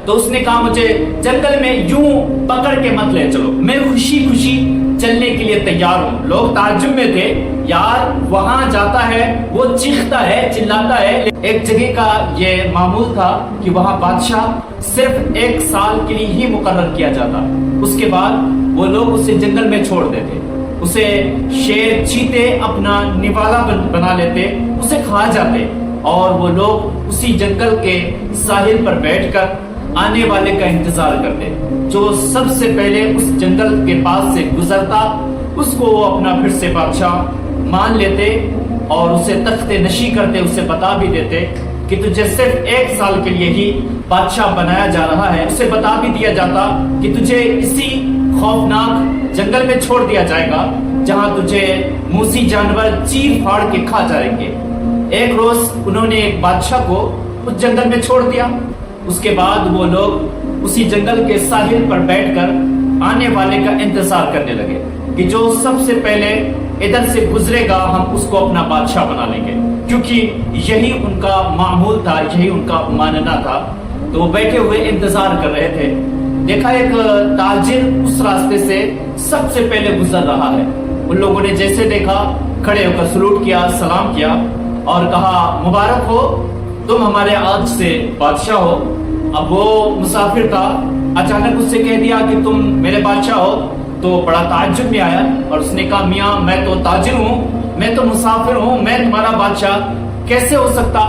تو اس نے کہا مجھے جنگل میں یوں پکڑ کے مت لے چلو، میں خوشی خوشی چلنے کے لیے تیار ہوں۔ لوگ تعجب میں تھے، یار وہاں جاتا ہے، وہ چیختا ہے، چلاتا ہے۔ ایک جگہ کا یہ معمول تھا کہ وہاں بادشاہ صرف 1 سال کے لیے ہی مقرر کیا جاتا، اس کے بعد وہ لوگ اسے جنگل میں چھوڑ دیتے، اسے شیر چیتے اپنا نوالا بنا لیتے، اسے کھا جاتے، اور وہ لوگ اسی جنگل کے ساحل پر بیٹھ کر آنے والے کا انتظار کرتے، جو سب سے پہلے اس جنگل کے پاس سے گزرتا اس کو وہ اپنا پھر سے بادشاہ مان لیتے اور اسے تخت نشی کرتے، اسے بتا بھی دیتے کہ تجھے صرف 1 سال کے لیے ہی بادشاہ بنایا جا رہا ہے۔ اسے بتا بھی دیا جاتا کہ تجھے اسی خوفناک جنگل میں چھوڑ دیا جائے گا جہاں تجھے موذی جانور چیر پھاڑ کے کھا جائیں گے۔ ایک روز انہوں نے ایک بادشاہ کو اس جنگل میں چھوڑ دیا، اس کے بعد وہ لوگ اسی جنگل کے ساحل پر بیٹھ کر آنے والے کا انتظار کرنے لگے کہ جو سب سے پہلے ادھر سے گزرے گا ہم اس کو اپنا بادشاہ بنا لیں گے، کیونکہ یہی ان کا معمول تھا، یہی ان کا ماننا تھا۔ تو وہ بیٹھے ہوئے انتظار کر رہے تھے، دیکھا ایک تاجر اس راستے سے سب سے پہلے گزر رہا ہے۔ ان لوگوں نے جیسے دیکھا کھڑے ہو کر سلوٹ کیا، سلام کیا اور کہا مبارک ہو، تم ہمارے آج سے بادشاہ ہو۔ اب وہ مسافر تھا، اچانک اس سے کہہ دیا کہ تم میرے بادشاہ ہو، تو بڑا تعجب میں آیا اور اس نے کہا میاں میں تو تاجر ہوں، میں تو مسافر ہوں، میں تمہارا بادشاہ کیسے ہو سکتا؟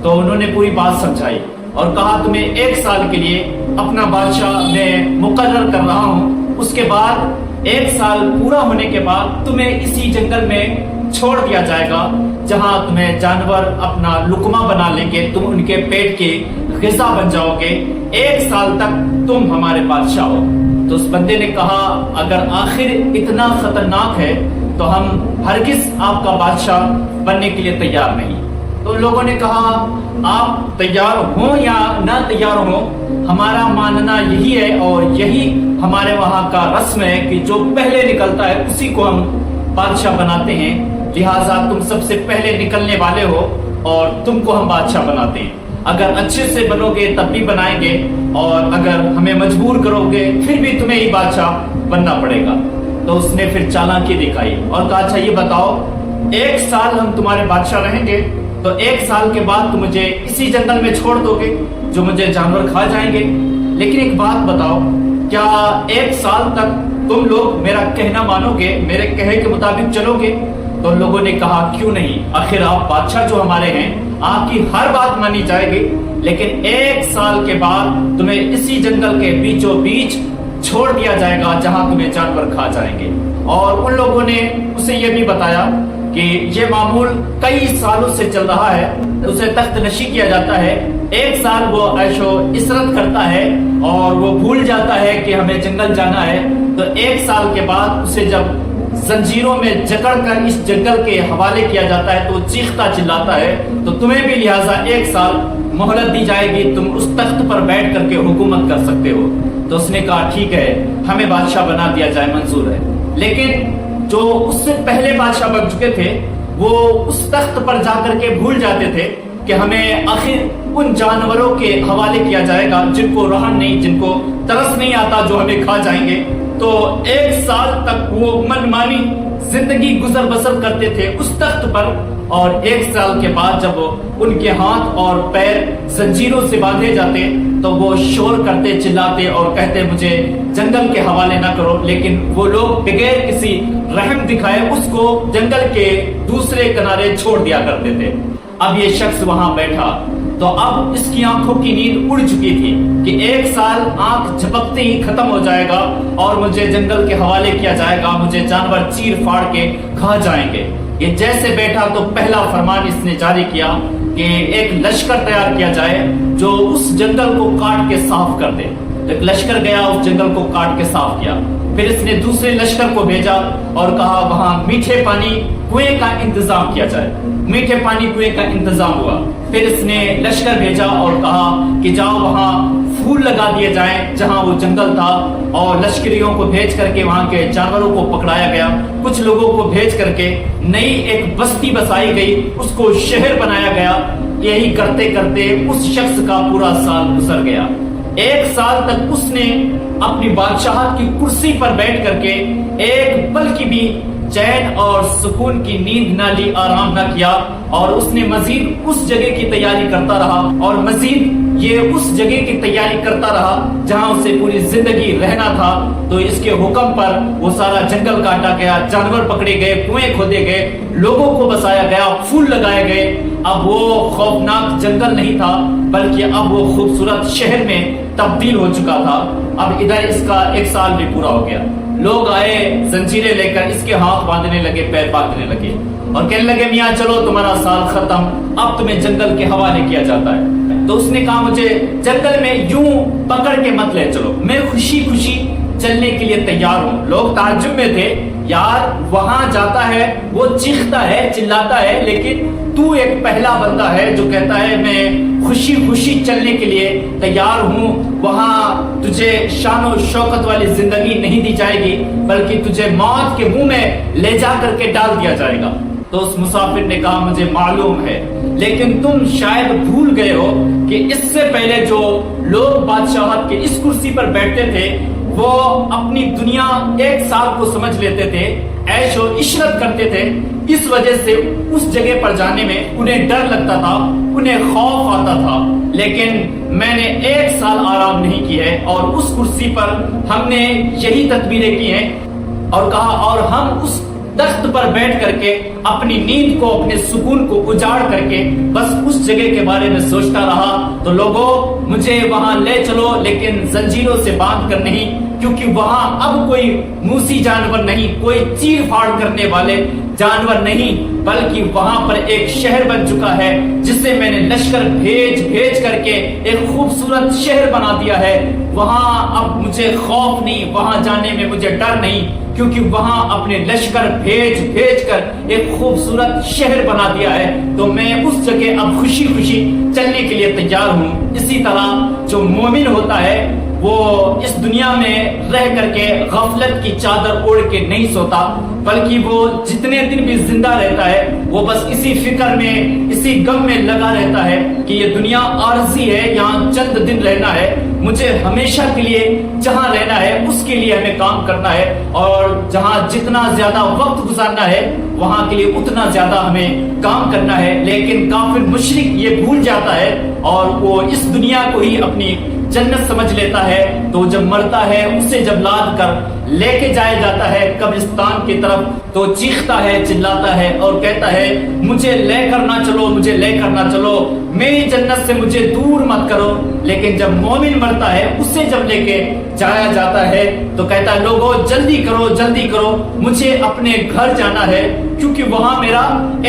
تو انہوں نے پوری بات سمجھائی اور کہا تمہیں 1 سال کے لیے اپنا بادشاہ میں مقرر کر رہا ہوں، اس کے بعد 1 سال پورا ہونے کے بعد تمہیں اسی جنگل میں چھوڑ دیا جائے گا جہاں تمہیں جانور اپنا لقمہ بنا لیں گے، تم ان کے پیٹ کے غذا بن جاؤ گے، 1 سال تک تم ہمارے بادشاہ ہو۔ تو اس بندے نے کہا اگر آخر اتنا خطرناک ہے تو ہم ہرگز آپ کا بادشاہ بننے کے لیے تیار نہیں۔ تو لوگوں نے کہا آپ تیار ہوں یا نہ تیار ہوں، ہمارا ماننا یہی ہے اور یہی ہمارے وہاں کا رسم ہے کہ جو پہلے نکلتا ہے اسی کو ہم بادشاہ بناتے ہیں، لہٰذا تم سب سے پہلے نکلنے والے ہو اور تم کو ہم بادشاہ بناتے ہیں۔ اگر اچھے سے بنو گے تب بھی بنائیں گے، اور اگر ہمیں مجبور کرو گے پھر بھی تمہیں ہی بادشاہ بننا پڑے گا۔ تو اس نے پھر چالاکی دکھائی اور کہا اچھا یہ بتاؤ 1 سال ہم تمہارے بادشاہ رہیں گے تو 1 سال کے بعد تم مجھے اسی جنگل میں چھوڑ دو گے جو مجھے جانور کھا جائیں گے، لیکن ایک بات بتاؤ کیا 1 سال تک تم لوگ میرا کہنا مانو گے، میرے کہے کے مطابق چلو گے؟ تو لوگوں نے کہا کیوں نہیں، آخر آپ بادشاہ جو ہمارے ہیں آپ کی ہر بات مانی جائے گی، لیکن 1 سال کے بعد تمہیں اسی جنگل کے بیچوں بیچ چھوڑ دیا جائے گا جہاں تمہیں جانور کھا جائیں گے۔ اور ان لوگوں نے اسے یہ بھی بتایا کہ یہ معمول کئی سالوں سے چل رہا ہے، اسے تخت نشی کیا جاتا ہے، 1 سال وہ عیش و عشرت کرتا ہے اور وہ بھول جاتا ہے کہ ہمیں جنگل جانا ہے، تو 1 سال کے بعد اسے جب زنجیروں میں جکڑ کر اس جنگل کے حوالے کیا جاتا ہے تو چیختا چلاتا ہے، تو تمہیں بھی لہٰذا 1 سال مہلت دی جائے گی، تم اس تخت پر بیٹھ کر کے حکومت کر سکتے ہو۔ تو اس نے کہا ٹھیک ہے ہمیں بادشاہ بنا دیا جائے، منظور ہے۔ لیکن جو اس سے پہلے بادشاہ بن چکے تھے وہ اس تخت پر جا کر کے بھول جاتے تھے کہ ہمیں آخر ان جانوروں کے حوالے کیا جائے گا جن کو رحم نہیں، جن کو ترس نہیں آتا، جو ہمیں کھا جائیں گے۔ تو 1 سال تک وہ منمانی زندگی گزر بسر کرتے تھے اس تخت پر، اور 1 سال کے بعد جب ان کے ہاتھ اور پیر زنجیروں سے باندھے جاتے تو وہ شور کرتے، چلاتے اور کہتے مجھے جنگل کے حوالے نہ کرو، لیکن وہ لوگ بغیر کسی رحم دکھائے اس کو جنگل کے دوسرے کنارے چھوڑ دیا کرتے تھے۔ اب یہ شخص وہاں بیٹھا تو اب اس کی آنکھوں کی نیند اڑ چکی تھی کہ 1 سال آنکھ جھپکتے ہی ختم ہو جائے گا اور مجھے جنگل کے حوالے کیا جائے گا، مجھے جانور چیر پھاڑ کے کھا جائیں گے۔ یہ جیسے بیٹھا تو پہلا فرمان اس نے جاری کیا کہ ایک لشکر تیار کیا جائے جو اس جنگل کو کاٹ کے صاف کر دے۔ تو ایک لشکر گیا، اس جنگل کو کاٹ کے صاف کیا۔ پھر اس نے دوسرے لشکر کو بھیجا اور کہا وہاں میٹھے پانی کنویں کا انتظام کیا جائے۔ میٹھے پانی کنویں کا انتظام ہوا۔ پھر اس نے لشکر بھیجا اور کہا کہ جاؤ وہاں پھول لگا دیے جائیں جہاں وہ جنگل تھا، اور لشکریوں کو بھیج کر کے وہاں کے جانوروں کو پکڑایا گیا، کچھ لوگوں کو بھیج کر کے نئی ایک بستی بسائی گئی، اس کو شہر بنایا گیا۔ یہی کرتے کرتے اس شخص کا پورا سال گزر گیا۔ 1 سال تک اس نے اپنی بادشاہت کی کرسی پر بیٹھ کر کے ایک پل کی بھی چین اور سکون کی نیند نہ لی، آرام نہ کیا، اور اس نے مزید اس جگہ کی تیاری کرتا رہا، اور مزید یہ اس جگہ کی تیاری کرتا رہا جہاں اسے پوری زندگی رہنا تھا۔ تو اس کے حکم پر وہ سارا جنگل کاٹا گیا، جانور پکڑے گئے، کنویں کھودے گئے، لوگوں کو بسایا گیا، پھول لگائے گئے۔ اب وہ خوفناک جنگل نہیں تھا، بلکہ اب وہ خوبصورت شہر میں تبدیل ہو چکا تھا۔ اب ادھر اس کا 1 سال بھی پورا ہو گیا۔ لوگ آئے زنجیریں لے کر، اس کے ہاتھ باندھنے لگے، پیر باندھنے لگے، اور کہنے لگے میاں چلو تمہارا سال ختم، اب تمہیں جنگل کے حوالے کیا جاتا ہے۔ تو اس نے کہا مجھے جنگل میں یوں پکڑ کے مت لے چلو، میں خوشی خوشی چلنے کے لیے تیار ہوں۔ لوگ تعجب میں تھے، یار وہاں جاتا ہے، وہ چیختا ہے، چلاتا ہے، لیکن تو ایک پہلا بندہ ہے جو کہتا ہے میں خوشی خوشی چلنے کے لیے تیار ہوں، وہاں تجھے شان و شوکت والی زندگی نہیں دی جائے گی، بلکہ تجھے موت کے منہ میں لے جا کر کے ڈال دیا جائے گا۔ تو اس مسافر نے کہا مجھے معلوم ہے، لیکن تم شاید بھول گئے ہو کہ اس سے پہلے جو لوگ بادشاہت کے اس کرسی پر بیٹھتے تھے وہ اپنی دنیا 1 سال کو سمجھ لیتے تھے، عیش و عشرت کرتے تھے، اس وجہ سے اس جگہ پر جانے میں انہیں ڈر لگتا تھا، انہیں خوف آتا تھا۔ لیکن میں نے 1 سال آرام نہیں کی ہے، اور اس کرسی پر ہم نے یہی تدبیریں کی ہیں، اور کہا اور ہم اس تخت پر بیٹھ کر کے اپنی نیند کو، اپنے سکون کو اجاڑ کر کے بس اس جگہ کے بارے میں سوچتا رہا۔ تو لوگوں مجھے وہاں لے چلو، لیکن زنجیروں سے باندھ کر نہیں، کیونکہ وہاں اب کوئی موسی جانور نہیں، کوئی چیر پھاڑ کرنے والے جانور نہیں، بلکہ وہاں پر ایک شہر بن چکا ہے جسے میں نے لشکر بھیج بھیج کر کے ایک خوبصورت شہر بنا دیا ہے۔ وہاں اب مجھے خوف نہیں، وہاں جانے میں مجھے ڈر نہیں، کیونکہ وہاں اپنے لشکر بھیج بھیج کر ایک خوبصورت شہر بنا دیا ہے۔ تو میں اس جگہ اب خوشی خوشی چلنے کے لیے تیار ہوں۔ اسی طرح جو مومن ہوتا ہے وہ اس دنیا میں رہ کر کے غفلت کی چادر اوڑھ کے نہیں سوتا، بلکہ وہ جتنے دن بھی زندہ رہتا ہے وہ بس اسی فکر میں، اسی غم میں لگا رہتا ہے کہ یہ دنیا عارضی ہے، یہاں چند دن رہنا ہے، مجھے ہمیشہ کے لیے جہاں رہنا ہے اس کے لیے ہمیں کام کرنا ہے، اور جہاں جتنا زیادہ وقت گزارنا ہے وہاں کے لیے اتنا زیادہ ہمیں کام کرنا ہے۔ لیکن کافر مشرک یہ بھول جاتا ہے اور وہ اس دنیا کو ہی اپنی جنت سمجھ لیتا ہے۔ تو جب مرتا ہے اسے جب لاد کر لے کے جایا جاتا ہے قبرستان کی طرف تو چیختا ہے، چلاتا ہے اور کہتا ہے مجھے لے کر نہ چلو، مجھے لے کر نہ چلو، میری جنت سے مجھے دور مت کرو۔ لیکن جب مومن مرتا ہے اسے جب لے کے جایا جاتا ہے تو کہتا ہے لوگوں جلدی کرو، جلدی کرو، مجھے اپنے گھر جانا ہے، کیونکہ وہاں میرا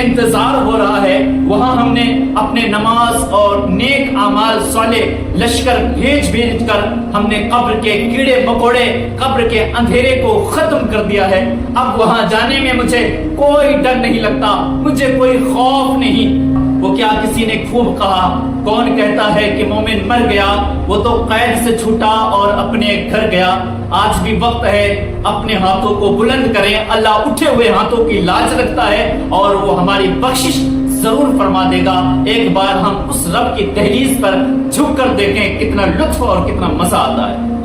انتظار ہو رہا ہے۔ وہاں ہم نے اپنے نماز اور نیک اعمال صالح لشکر بھیج بھیج کر ہم نے قبر کے کیڑے مکوڑے، قبر کے اندھیرے کو ختم کر دیا ہے۔ اب وہاں جانے میں مجھے کوئی ڈر نہیں لگتا، مجھے کوئی خوف نہیں۔ وہ کیا کسی نے خوب کہا، کون کہتا ہے کہ مومن مر گیا، وہ تو قید سے چھوٹا اور اپنے گھر گیا۔ آج بھی وقت ہے، اپنے ہاتھوں کو بلند کریں، اللہ اٹھے ہوئے ہاتھوں کی لاج رکھتا ہے اور وہ ہماری بخشش ضرور فرما دے گا۔ ایک بار ہم اس رب کی دہلیز پر جھک کر دیکھیں، کتنا لطف اور کتنا مزہ آتا ہے۔